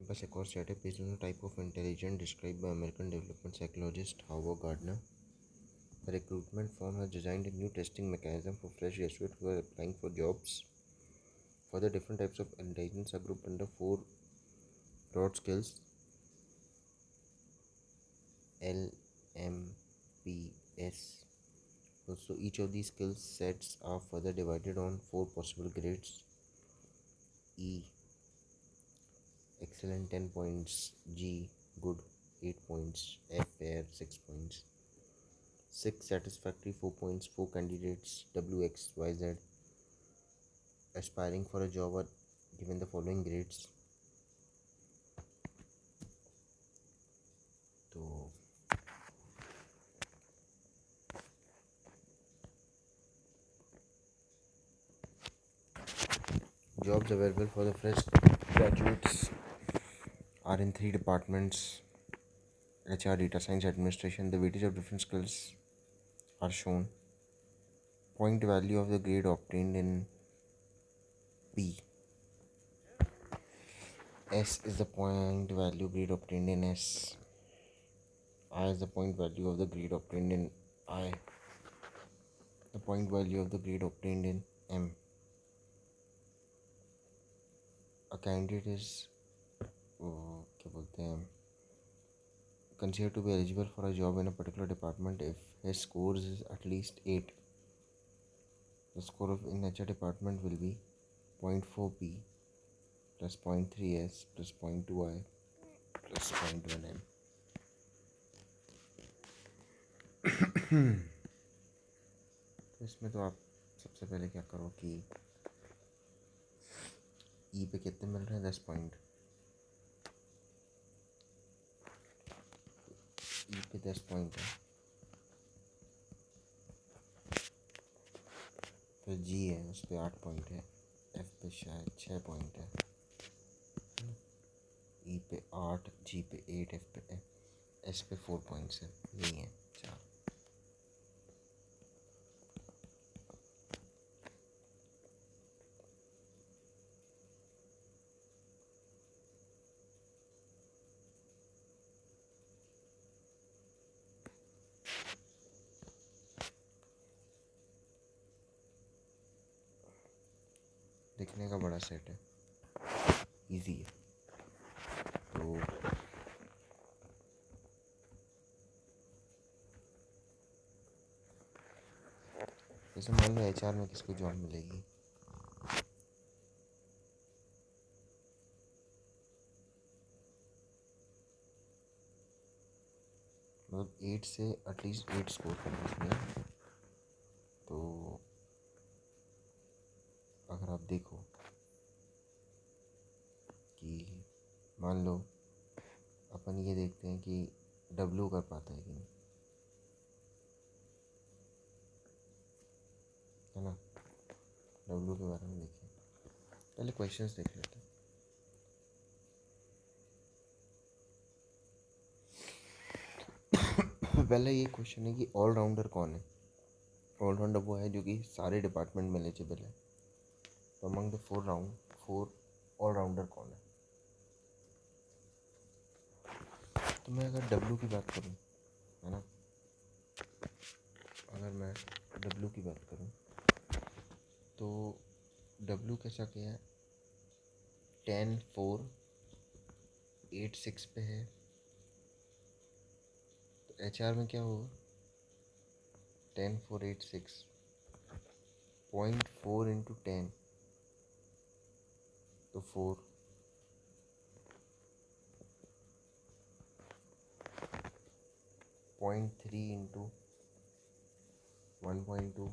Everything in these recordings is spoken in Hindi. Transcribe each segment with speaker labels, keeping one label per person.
Speaker 1: बस एक और सेट है based on the type of intelligence described by American development psychologist Howard Gardner. The recruitment firm has designed a new testing mechanism for fresh graduates who are applying for jobs. For the different types of intelligence are grouped under four broad skills: LMPS. So each of these skill sets are further divided on four possible grades: E excellent 10 points, G good 8 points, F fair 6 points, 6 satisfactory 4 points. 4 candidates WXYZ aspiring for a job are given the following grades. तो jobs available for the fresh graduates are in 3 departments: HR, data science, administration. The weightage of different skills are shown. Point value of the grade obtained in P. S is the point value grade obtained in S. I is the point value of the grade obtained in I. The point value of the grade obtained in M. A candidate is क्या बोलते हैं considered to be eligible for a job in a particular department if his scores is at least 8. The score of in HR department will be 0.4 P plus 0.3 S plus 0.2 I plus 0.1 M. तो इसमें तो आप सबसे पहले क्या करो कि ई पे कितने मिल रहे हैं 10 पॉइंट, ई पे 10 पॉइंट है, फिर जी है उस पर 8 पॉइंट है, एफ पे शायद 6 पॉइंट है, ई पे 8, जी पे 8, एफ पे एस पे 4 पॉइंट्स है, यही है 4. लिखने का बड़ा सेट है, इजी है. तो जैसे मान लो HR में किसको जॉब मिलेगी, मतलब 8 से एटलीस्ट 8 स्कोर करना उसमें. तो अगर आप देखो कि मान लो अपन ये देखते हैं कि W कर पाता है कि नहीं, है ना. W के बारे में देखिए, पहले क्वेश्चंस देख लेते हैं. पहले ये क्वेश्चन है कि ऑलराउंडर कौन है. ऑलराउंडर वो है जो कि सारे डिपार्टमेंट में एलिजिबल है. तो अमंग द फोर ऑलराउंडर कौन है. तो मैं अगर W की बात करूँ, है ना, अगर मैं W की बात करूँ तो W कैसा क्या है, 10 4 8 6 पे है. तो HR में क्या होगा, 10 4 8 6 0.4 इंटू 10 तो 4, 0.3 इंटू 1.2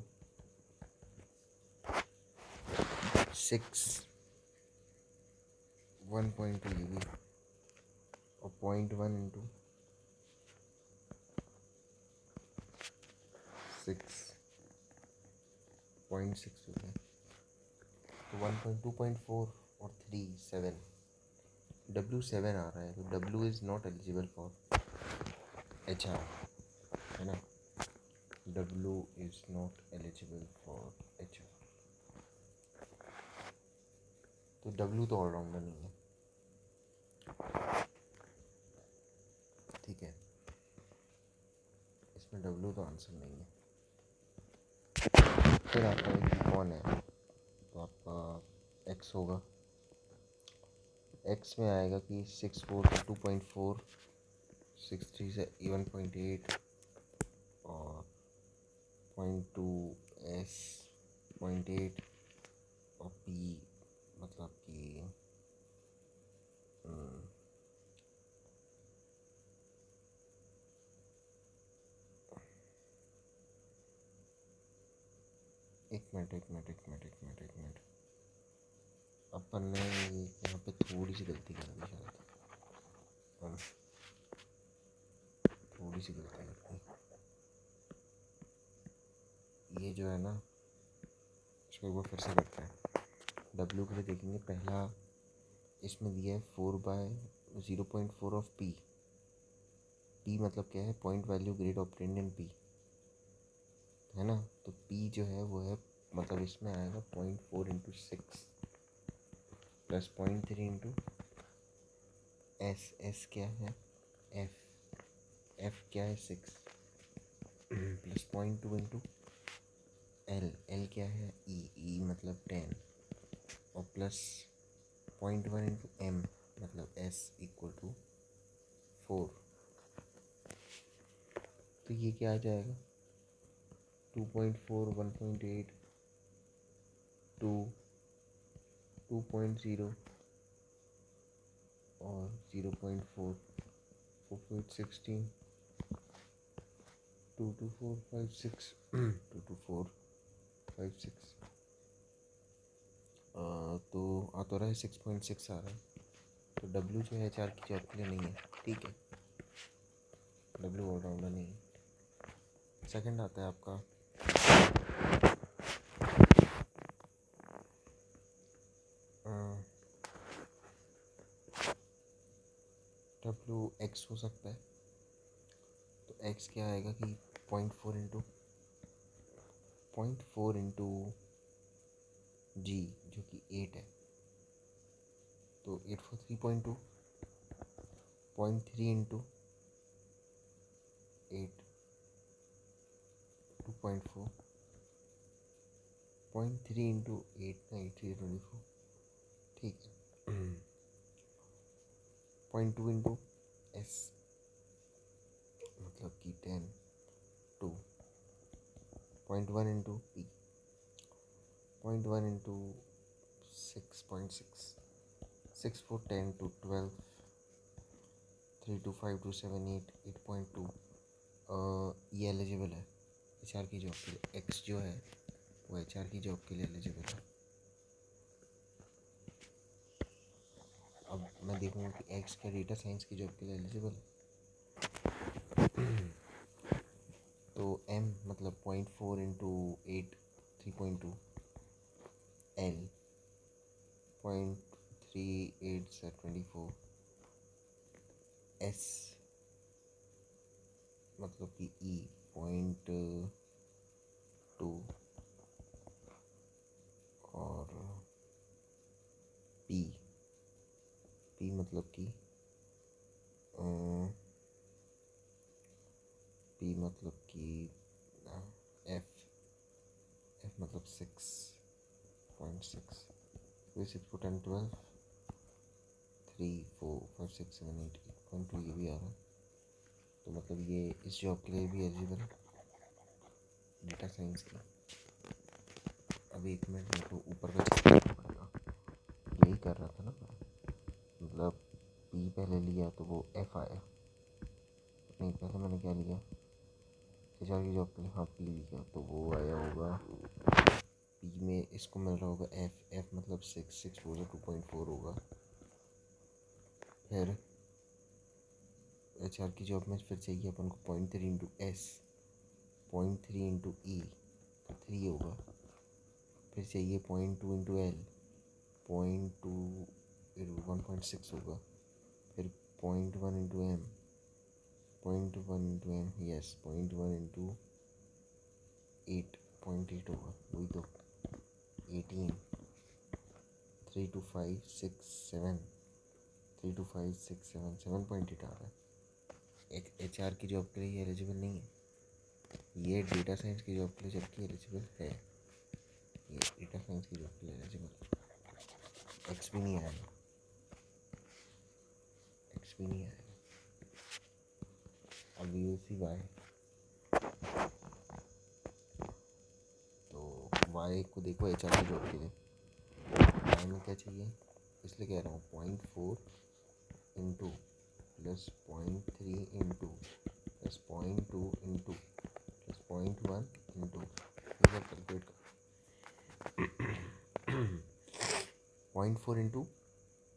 Speaker 1: 6, 1.2 ये भी, और 0.1 इंटू 6, 0.6 हो गया. तो 1.2.4 और 3 7, W 7 आ रहा है. तो W is not eligible for HR, है ना. W is not eligible for HR. तो W तो ऑलराउंडर नहीं है. ठीक है, इसमें W तो आंसर नहीं है। फिर आता है कि कौन है, तो आपका X होगा। X में आएगा कि 6 4 से 2.4, 6 3 से 1.8 और 0.2 S 0.8 और P मतलब कि एक मिनट अपन ने यहाँ पे थोड़ी सी गलती कर दी शायद, थोड़ी सी गलती कर दी। ये जो है ना, इसको एक बार फिर से करते हैं। W के लिए देखेंगे, पहला इसमें दिया है 4/0.4 ऑफ P। P मतलब क्या है, पॉइंट वैल्यू ग्रेड ऑब्टेन्ड इन P, है ना। तो P जो है वो है, मतलब इसमें आएगा 0.4 इंटू 6 प्लस 0.3 इंटू S क्या है F क्या है 6 प्लस 0.2 इंटू L क्या है E मतलब 10 और प्लस 0.1 इंटू M मतलब S इक्वल टू 4। तो ये क्या आ जाएगा, 2.4 1.8 2 2.0 और 0.4 4.16 22456 22456 तो आ तो रहा है 6.6 आ रहा है। तो W जो है HR की जॉब के लिए नहीं है, ठीक है, W ऑलराउंडर नहीं है। सेकंड आता है आपका WX हो सकता है। तो X क्या आएगा कि 0.4 इंटू G जो कि 8 है, तो 8 4 3.2 0.3 इंटू 8 2.4 0.3 इंटू 8 नहीं 324, ठीक है। 0.2 इंटू S मतलब कि 10 2 0.1 इंटू P 0.1 इंटू 6.6 6 4 10 2 12 3 2 5 2 7 8 8.2। ये एलिजिबल है HR की जॉब के लिए। X जो है वो HR की जॉब के लिए एलिजिबल है। अब मैं देखूँगा कि X क्या डेटा साइंस की जॉब के लिए एलिजिबल है। तो M मतलब 0.4 इंटू 8 3.2 L 0.38 से 24 S मतलब कि E 0.2 और P मतलब कि F मतलब 6.6 फिर 6 4 10 12 3 4 5 6 7 8 8.2 ये भी आ रहा है। तो मतलब ये इस जॉब के लिए भी एलिजिबल है डेटा साइंस की। अब एक मिनट मेरे को ऊपर का चेक करना पड़ेगा, यही कर रहा था ना, मतलब P पहले लिया तो वो F आया, नहीं पहले मैंने क्या लिया HR की जॉब के लिए, हाँ P लिया तो वो आया होगा P में इसको मिल रहा होगा F मतलब 6 4 से 2.4 होगा। फिर HR की जॉब में फिर चाहिए अपन को 0.3 इंटू S 0.3 इंटू E तो 3 होगा। फिर चाहिए 0.2 इंटू L 0.2 1.6 होगा। फिर 0.1 into M 0.1 into M yes 0.1 into 8.8 होगा, वही तो 18 3 2 5 6 7 3 2 5 6 7 7.8 आ रहा है। एक HR की जॉब के लिए एलिजिबल नहीं है, ये डेटा साइंस की जॉब के लिए जबकि एलिजिबल है। ये डेटा साइंस की जॉब के लिए एलिजिबल। एक्स भी नहीं आएगा, एक्स भी नहीं आएगा। अब यू सी वाई, तो वाई को देखो HR की जॉब के लिए वाई में क्या चाहिए, इसलिए कह रहा हूँ 0.4 into plus 0.3 into plus 0.2 into plus 0.1 into, ये सब कैलकुलेट कर 0.4 इंटू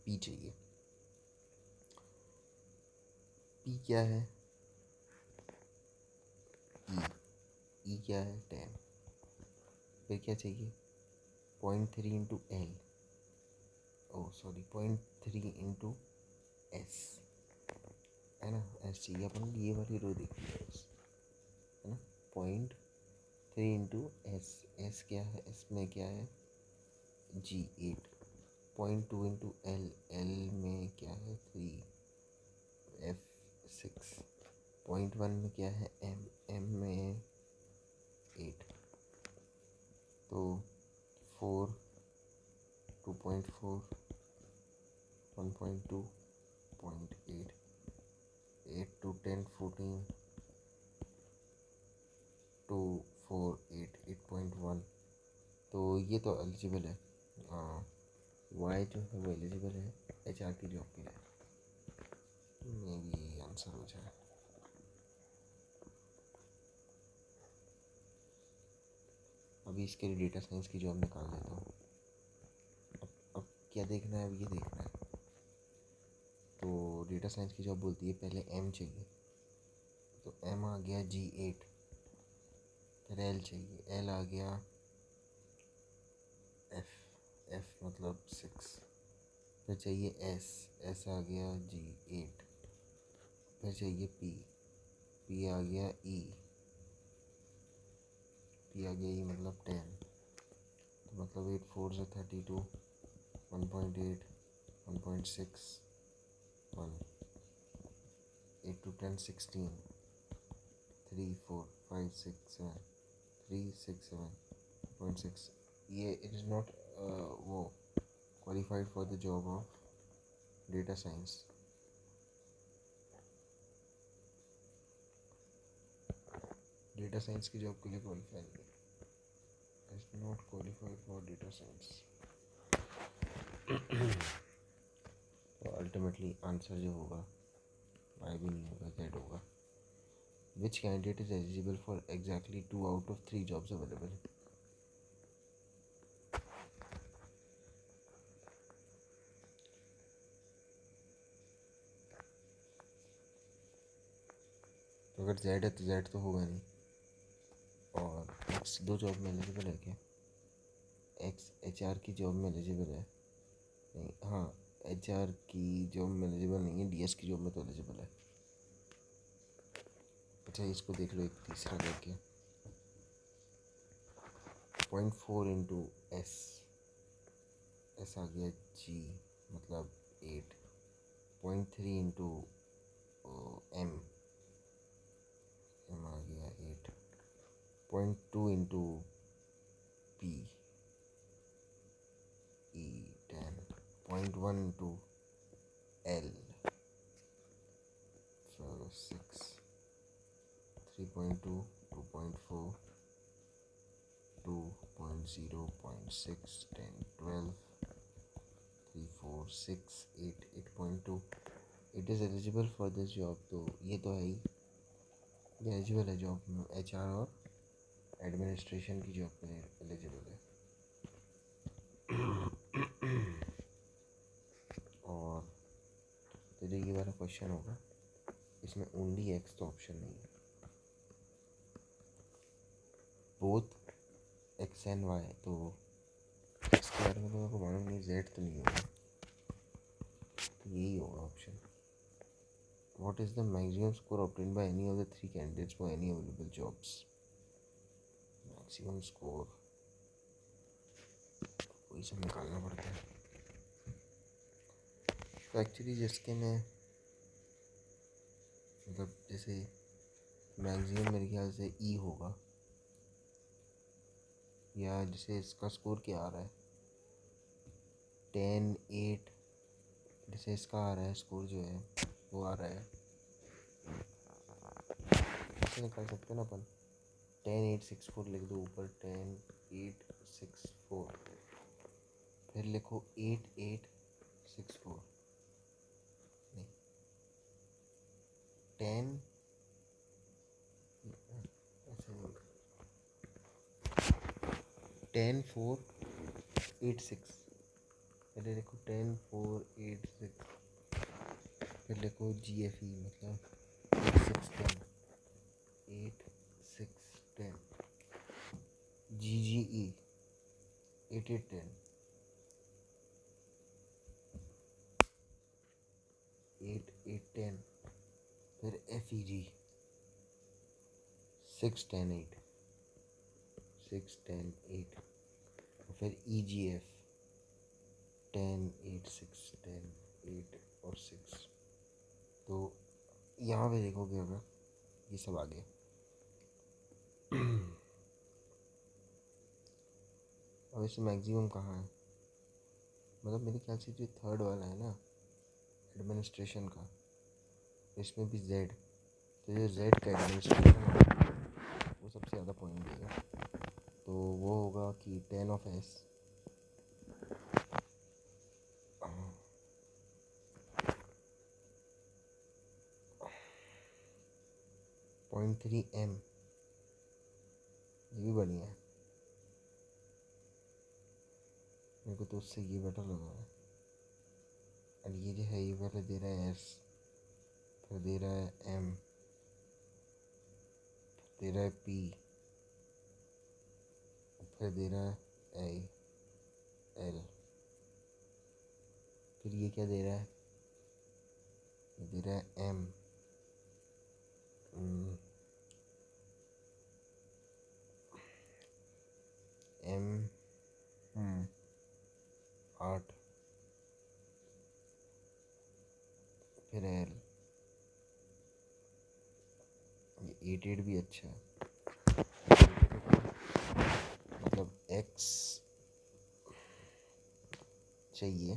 Speaker 1: पी चाहिए। पी क्या है, ई क्या है 10। फिर क्या चाहिए 0.3 इंटू एल, ओ सॉरी 0.3 इंटू एस, है ना। एस चाहिए अपन को, ये वाली रो देखनी है बस, है ना। 0.3 इंटू एस, एस क्या है, एस में क्या है जी 8। 0.2 इंटू एल, एल में क्या है 3, एफ 6। 0.1 में क्या है एम, एम में 8। तो 4 2.4 1.2 0.8 8 to 10 14 2 4 8 8.1। तो ये तो एलिजिबल है। वाई जो है वो एलिजिबल है HR की जॉब के लिए। मे भी आंसर हो जाए। अभी इसके लिए डेटा साइंस की जॉब निकाल देता हूँ। अब क्या देखना है, अब ये देखना है। तो डेटा साइंस की जॉब बोलती है पहले एम चाहिए, तो एम आ गया G8। फिर एल चाहिए, एल आ गया एफ, एफ मतलब 6। फिर चाहिए एस, एस आ गया G8। फिर चाहिए पी, पी आ गया ई, पी आ गया ई मतलब 10। तो मतलब 8 4 से 32, 1.8 1.6 1, 8 to 10 16 3 4 5 6 7 3 6 7.6। ये इट इज़ नॉट वो qualified for the job of data science. Data science की जॉब के लिए क्वालिफाइड नहीं, is not qualified for data science. तो अल्टीमेटली आंसर जो होगा वाई भी नहीं होगा, जेड होगा। Which candidate is eligible for exactly 2 out of 3 jobs available. तो अगर जेड है तो जेड तो होगा नहीं। और एक्स 2 जॉब में एलिजिबल है क्या, एक्स HR की जॉब में एलिजिबल है नहीं, हाँ HR की जॉब में एलिजिबल नहीं है, DS की जॉब में तो एलिजिबल है। अच्छा इसको देख लो, एक तीसरा करके 0.4 इंटू एस, एस आ गया G मतलब 8। 0.3 इंटू एम, एम आ गया 8। 0.2 into P, E 10। 0.1 into L 6। 3.2 2.4 2.0 0.6 10 12 3 4 6 8 8.2। It is eligible for this job. तो ये तो है ही, ये एलिजिबल है जॉब में, HR और एडमिनिस्ट्रेशन की जॉब के लिए एलिजिबल है। और तो जो ये वाला क्वेश्चन होगा इसमें ओनली एक्स तो ऑप्शन नहीं है, बोथ एक्स एंड वाई। तो इसके बारे में तो मेरे को मालूम नहीं, जेड तो नहीं होगा, तो यही होगा option. What is the maximum score obtained by any of the 3 candidates for any available jobs? Maximum score वही सब निकालना पड़ता है। तो एक्चुअली जिसके में मतलब जैसे मैक्सिमम मेरे ख्याल से ई होगा, या जैसे इसका स्कोर क्या आ रहा है 10-8, जैसे इसका आ रहा है स्कोर जो है वो आ रहा है, ऐसे निकाल सकते हैं ना अपन, 10-8-6-4 लिख दो ऊपर, 10-8-6-4, फिर लिखो 8-8-6-4, नहीं 10, ऐसे नहीं, 10-4-8-6, पहले लिखो 10-4-8-6, फिर लिखो GFE मतलब 8-6-10, GGE 8-8-10, 8-8-10, फिर FEG 6-10-8, 6-10-8, और फिर EGF 10-8-6-10-8 और 6। तो यहाँ पे देखोगे अगर ये सब आ गया। अब इससे मैक्सिमम कहाँ है, मतलब मेरे ख्याल से जो थर्ड वाला है ना एडमिनिस्ट्रेशन का, इसमें भी जेड, तो जो जेड का एडमिनिस्ट्रेशन है वो सबसे ज़्यादा पॉइंट देगा, तो वो होगा कि 10/S 0.3M, ये भी बढ़िया है, मेरे को तो उससे ये बेटर लगा है। और ये जो है ये पहले दे रहा है S, फिर दे रहा है M, दे रहा है P, फिर दे रहा है L, फिर ये क्या दे रहा है, ये दे रहा है M, M 8, फिर L, ये 8-8 भी अच्छा है, मतलब X चाहिए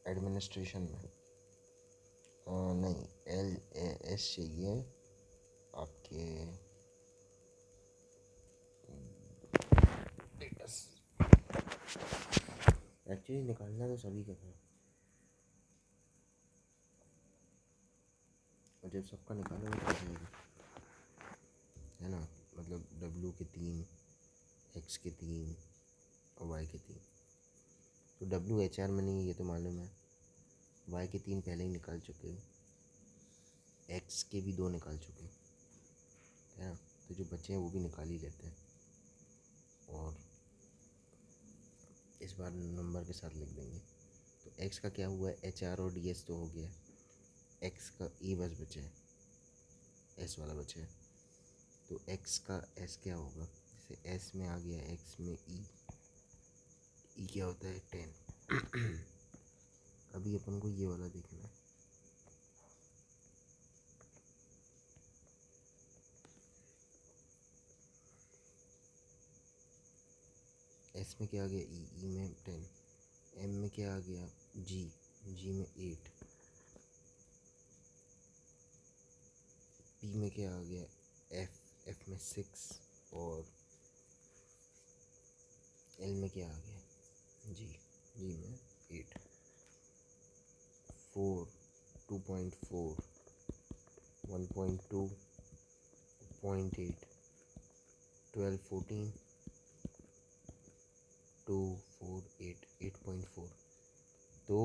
Speaker 1: एडमिनिस्ट्रेशन में, नहीं LAS चाहिए आपके एक्चुअली निकालना तो सभी का था, और जब सबका निकालोगे तो जाएगा, है ना, मतलब W के 3, X के 3 और Y के 3, तो W HR में नहीं, ये तो मालूम है, Y के 3 पहले ही निकाल चुके हैं, X के भी 2 निकाल चुके हैं, है ना, तो जो बच्चे हैं वो भी निकाल ही लेते हैं, और इस बार नंबर के साथ लिख देंगे। तो X का क्या हुआ है, HR और DS तो हो गया, X का E बस बचा है, S वाला बचा है, तो X का S क्या होगा, जैसे S में आ गया X में E क्या होता है 10। अभी अपन को ये वाला देखना है, S में क्या आ गया E में 10, M में क्या आ गया G में 8, P में क्या आ गया F में 6, और L में क्या आ गया G में 8, 4, 2.4, 1.2, 0.8, 12, 14, 2, 4, 8, 8.4। तो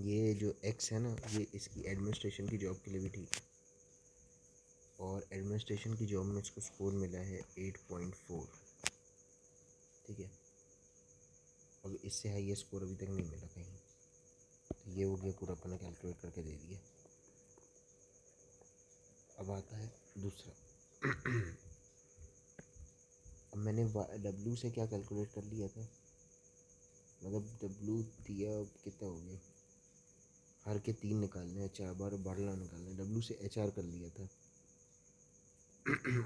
Speaker 1: ये जो X है ना, ये इसकी एडमिनिस्ट्रेशन की जॉब के लिए भी ठीक है, और एडमिनिस्ट्रेशन की जॉब में इसको स्कोर मिला है 8.4, ठीक है, अब इससे हाई स्कोर अभी तक नहीं मिला कहीं, तो ये हो गया पूरा अपना कैलकुलेट करके दे दिया। अब आता है दूसरा। अब मैंने W से क्या कैलकुलेट कर लिया था, मतलब डब्लू दिया, कितना हो गया, हर के 3 निकालने हैं, 4 बार बढ़ला निकालना है। डब्लू से एच आर कर लिया था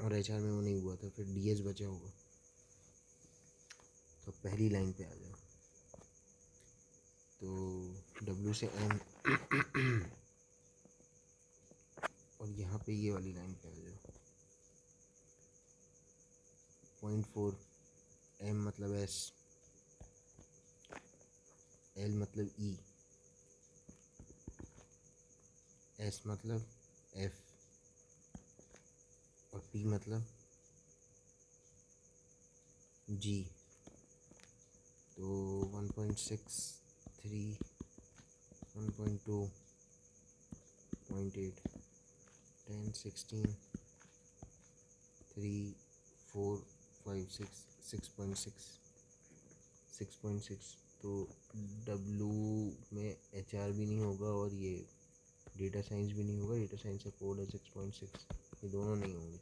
Speaker 1: और एच आर में वो नहीं हुआ था, फिर डी एस बचा होगा। तो पहली लाइन पे आ जाओ, तो डब्लू से एम और यहाँ पे ये वाली लाइन पे आ जाओ, 0.4, एम मतलब एस, एल मतलब ई, एस मतलब एफ और पी मतलब जी। तो 1.63, 1.2, 0.8, 10, 16, 3, 4, 5, 6, 6.6, 6.6। तो डब्लू में एच आर भी नहीं होगा और ये डेटा साइंस भी नहीं होगा। डेटा साइंस का कोड है 6.6, ये दोनों नहीं होंगे।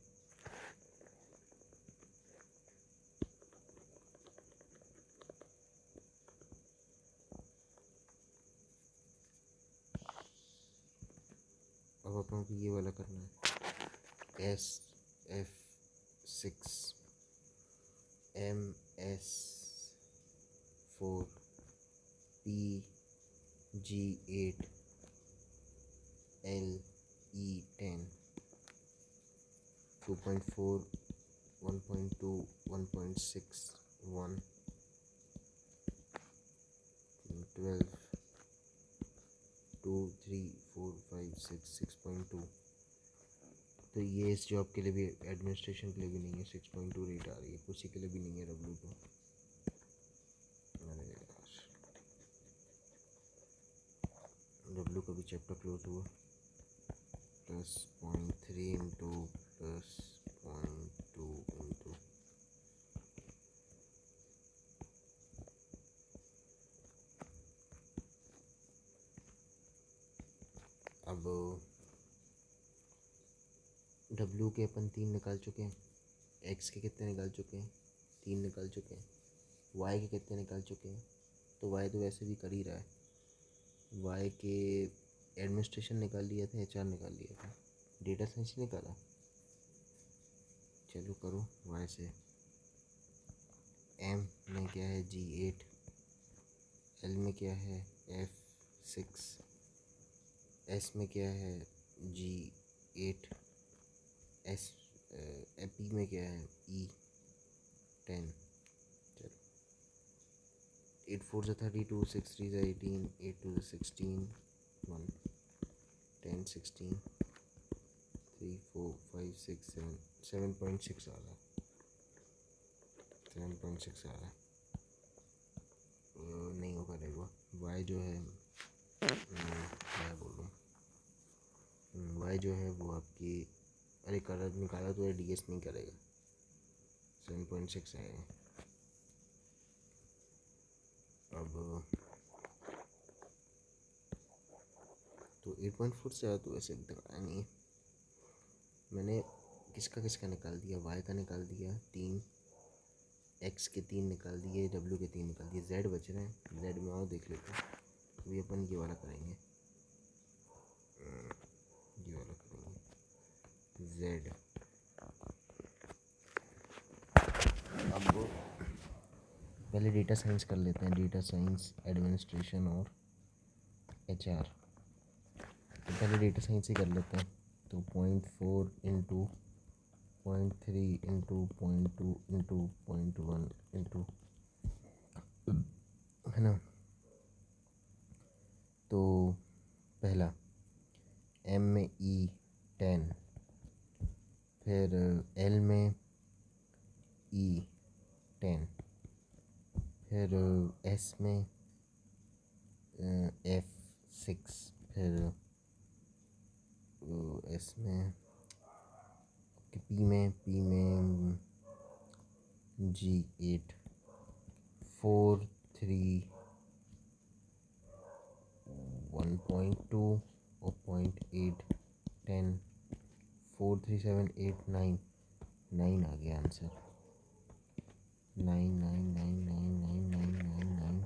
Speaker 1: अब अपन को ये वाला करना है, S F 6, M S 4, P G 8, L E 10, 2.4, 1.2, 1.6, 1, 12, 2, 3, 4, 5, 6, 6.2। तो ये इस जॉब के लिए भी, एडमिनिस्ट्रेशन के लिए भी नहीं है। 6.2 रेट आ रही है, किसी के लिए भी नहीं है डब्ल्यू को। अरे यार, डब्ल्यू का भी चैप्टर क्लोज हुआ। प्लस 0.3 इंटू प्लस 0.2 इंटू, अब डब्ल्यू के अपन 3 निकाल चुके हैं, एक्स के कितने निकाल चुके हैं, 3 निकाल चुके हैं, वाई के कितने निकाल चुके हैं। तो वाई तो वैसे भी कर ही रहा है। वाई के एडमिनिस्ट्रेशन निकाल लिया था, एच आर निकाल लिया था, डेटा साइंस निकाला। चलो करो वाई से। एम में क्या है, जी 8, एल में क्या है, एफ 6, एस में क्या है, जी 8, एस पी में क्या है, ई 10। चलो, 8 4 से 32, 6 3 से 18, 8 2 से 16, 1, 10, 16, 3 4 5 6 7, 7.6 आ रहा है, 7.6 आ रहा है। नहीं होगा रहेगा। वाई जो है, मैं बोल रहा हूँ, वाई जो है वो आपकी, अरे कलर निकाला तो डी एस नहीं करेगा, 7.6 आएगा। अब तो 8.4 से आया, तो वैसे अभी तक आया नहीं है। मैंने किसका किसका निकाल दिया, वाई का निकाल दिया 3, एक्स के 3 निकाल दिए, डब्ल्यू के 3 निकाल दिए, जेड बच रहे हैं। जेड में और देख लेते हैं, अभी अपन ये वाला करेंगे, ये वाला करेंगे जेड। अब पहले डेटा साइंस कर लेते हैं, डेटा साइंस, एडमिनिस्ट्रेशन और एच आर। तो पहले डेटा साइंस ही कर लेते हैं। तो 0.4 इंटू 0.3 इंटू 0.2 इंटू 0.1 इंटू, है ना। तो पहला एम में ई 10, फिर एल में ई 10, फिर एस में एफ 6, फिर एस में, पी में जी 8, 4 3 1.2 और 0.8 10, 4 3 7 8 9, 9 आ गया आंसर, 9 9 9 9 9 9 9 9।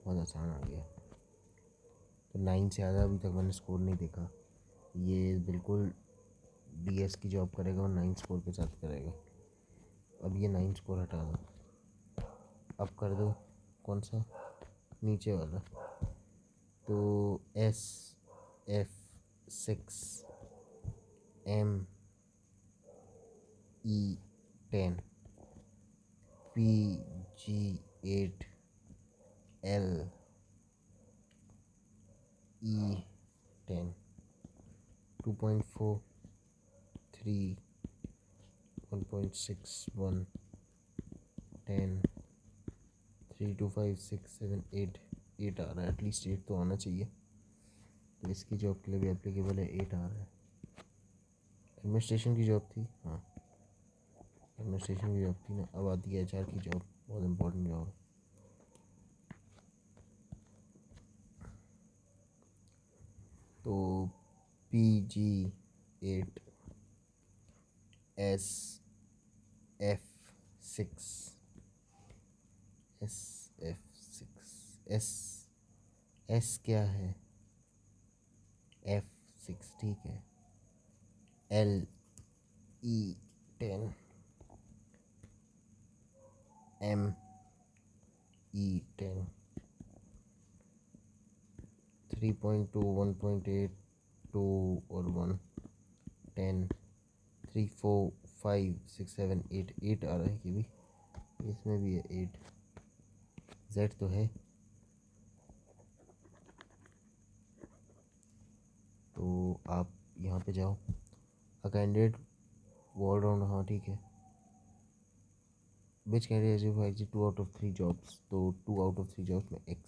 Speaker 1: बहुत आसान आ गया। तो 9 से ज़्यादा अभी तक मैंने स्कोर नहीं देखा। ये बिल्कुल DS की जॉब करेगा और 9 स्कोर के साथ करेगा। अब ये 9 स्कोर हटा दो, अब कर दो कौन सा, नीचे वाला। तो SF6 ME10 PG8 LE10 2.4 3 1.61 10 3 2 5 6 7 8 8 आ रहा है। एटलीस्ट 8 तो आना चाहिए। तो इसकी जॉब के लिए भी एप्लीकेबल है, 8 आ रहा है। एडमिनिस्ट्रेशन की जॉब थी, हाँ एडमिनिस्ट्रेशन की जॉब थी ना। अब आती है HR की जॉब, बहुत इम्पोर्टेंट जॉब है। तो PG8 SF6 S क्या है, F6 ठीक है। LE10 ME10 3.2 1.8 2 और 1 10 3 4 5 6 7 8 8 आ रहा है कि भी, इसमें भी है 8। Z तो है। तो आप यहाँ पे जाओ, अ कैंडिडेट वॉल राउंड, हाँ ठीक है। Which candidate has exit 2 out of 3 jobs, तो 2 आउट ऑफ 3 जॉब्स में X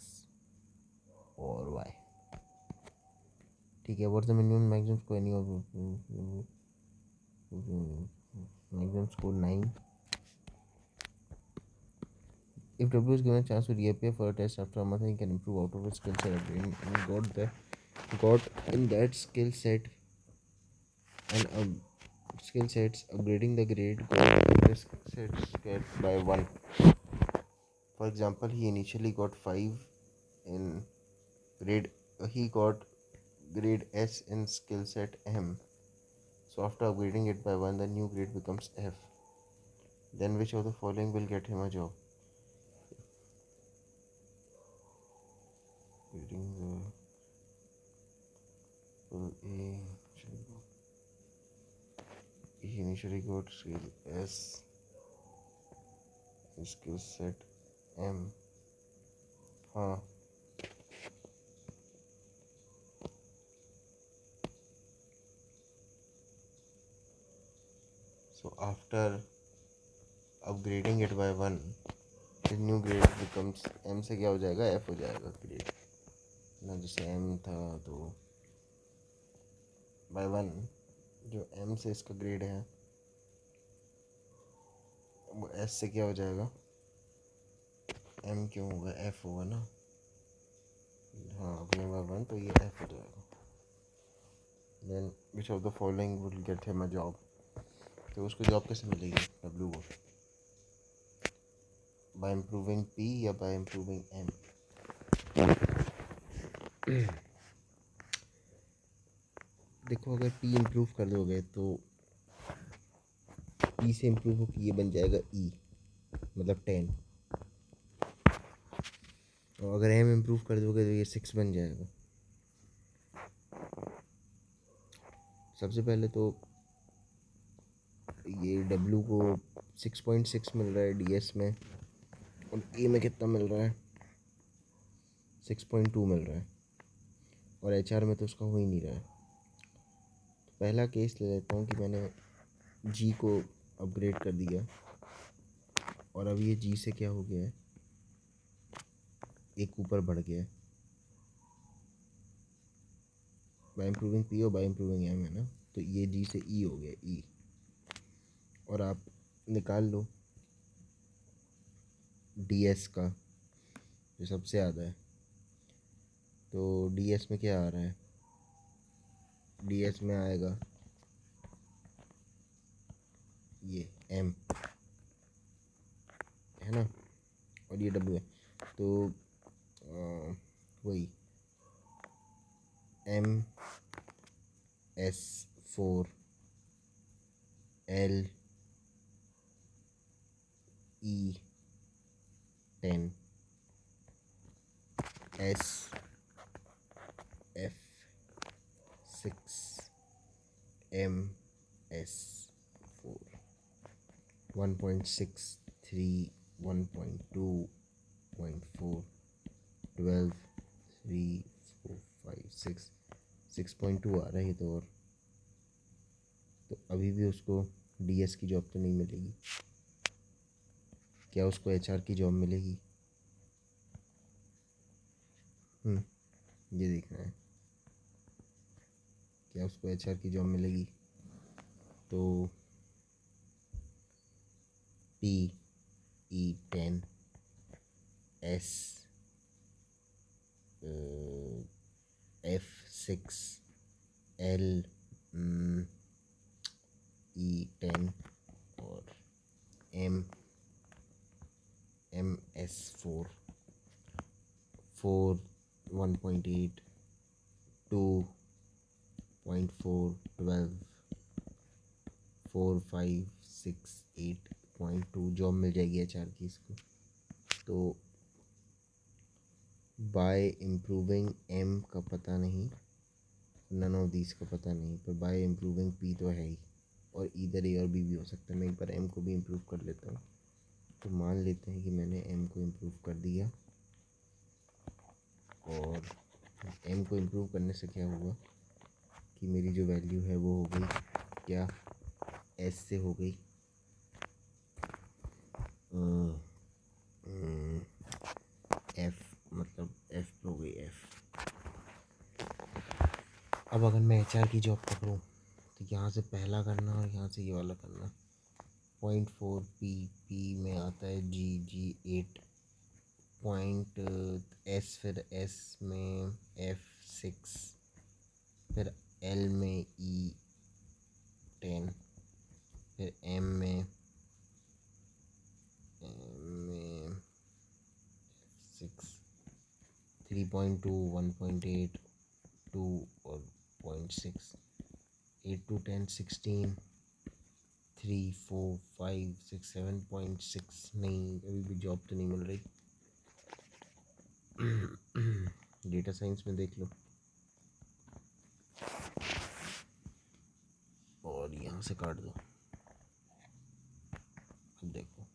Speaker 1: और Y ठीक है। What's the minimum maximum score any of maximum score 9। If W is given a chance to reappear for a test after a month, he can improve out of his skill set and got in that skill set and skill sets upgrading the grade got the skill sets get by 1. For example, he initially got 5 in grade, he got grade S in skill set M. So after upgrading it by 1, the new grade becomes F. Then which of the following will get him a job? Reading A. He initially got skill S in skill set M. हाँ so after upgrading it by 1, his new grade becomes M से क्या हो जाएगा, F हो जाएगा ग्रेड ना। जैसे M था तो by 1 जो M से इसका ग्रेड है वो S से क्या हो जाएगा, M क्यों होगा, F होगा ना। हाँ अपने by 1 तो ये F हो जाएगा। Then which of the following will get him a job, तो उसको जॉब कैसे मिलेगी W को, by improving P या by improving M। देखो अगर P इम्प्रूव कर दोगे तो P से इम्प्रूव होकर ये बन जाएगा E, मतलब 10। और अगर M इम्प्रूव कर दोगे तो ये 6 बन जाएगा। सबसे पहले तो ये W को 6.6 मिल रहा है DS में, और A में कितना मिल रहा है, 6.2 मिल रहा है, और HR में तो उसका हो ही नहीं रहा है। तो पहला केस ले लेता हूँ कि मैंने G को अपग्रेड कर दिया और अब ये G से क्या हो गया है, एक ऊपर बढ़ गया है बाय इम्प्रूविंग P और बाय इम्प्रूविंग M है ना। तो ये G से E हो गया E, और आप निकाल लो DS का जो सबसे ज़्यादा है। तो DS में क्या आ रहा है, DS में आएगा ये M है ना, और ये W है। तो वही MS4 LE10 SF6 MS4 1.63 1.2 0.4 12 3 4 5 6 6.2 आ रहा है तो। और तो अभी भी उसको DS की जॉब तो नहीं मिलेगी। क्या उसको HR की जॉब मिलेगी? ये देखना है। क्या उसको HR की जॉब मिलेगी? तो PE10 SF6LE10 और MS4 4 1.8 2.4 12 4 5 6 8.2 जॉब मिल जाएगी HR की इसको। तो बाय इम्प्रूविंग M का पता नहीं, नन ऑफ दीज का पता नहीं, पर बाय इम्प्रूविंग P तो है ही, और इधर A और B भी हो सकता है। मैं एक बार M को भी इम्प्रूव कर लेता हूँ। तो मान लेते हैं कि मैंने M को इम्प्रूव कर दिया, और M को इम्प्रूव करने से क्या हुआ कि मेरी जो वैल्यू है वो हो गई क्या, S से हो गई F, मतलब F हो गई F। अब अगर मैं HR की जॉब पकड़ूँ तो यहाँ से पहला करना और यहाँ से ये वाला करना। 0.4 P में आता है G 8 पॉइंट S, फिर S में F6, फिर L में E10, फिर M में F6 3.2 1.8 2 और 0.6 8 to 10 16 3 4 5 6 7.6। नहीं, अभी भी जॉब तो नहीं मिल रही। डेटा साइंस में देख लो, और यहाँ से काट दो। अब देखो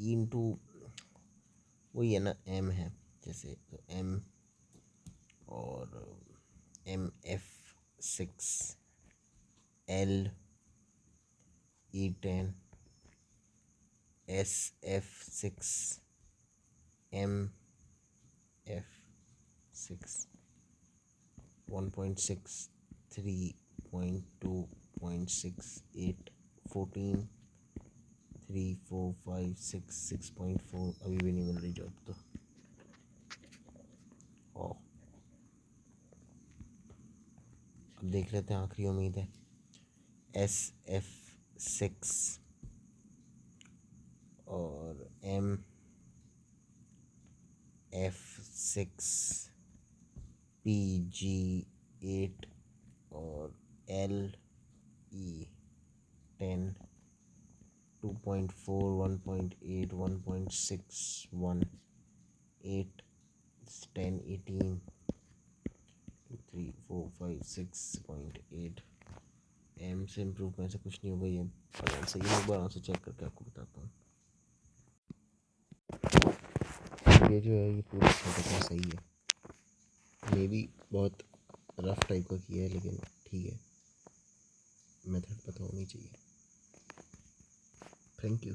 Speaker 1: E इंटू वही है ना, M है जैसे, तो M और MF6 LE10 SF6 MF6 1.6 3.2.68 14 3 4 5 6 6.4। अभी भी नहीं मिल रही जॉब तो। और अब देख लेते हैं, आखिरी उम्मीद है SF6 और MF6 PG8 और LE10 2.4 1.8 1.6 1 8 10 18 2 3 4 5 6.8। M से इम्प्रूव करने से कुछ नहीं होगा, ये आराम से, ये एक बार से चेक करके आपको बताता हूँ। ये जो है ये पूरा प्रोटोकॉल सही है, मे भी बहुत रफ टाइप का किया है, लेकिन ठीक है, मेथड पता होनी चाहिए। Thank you.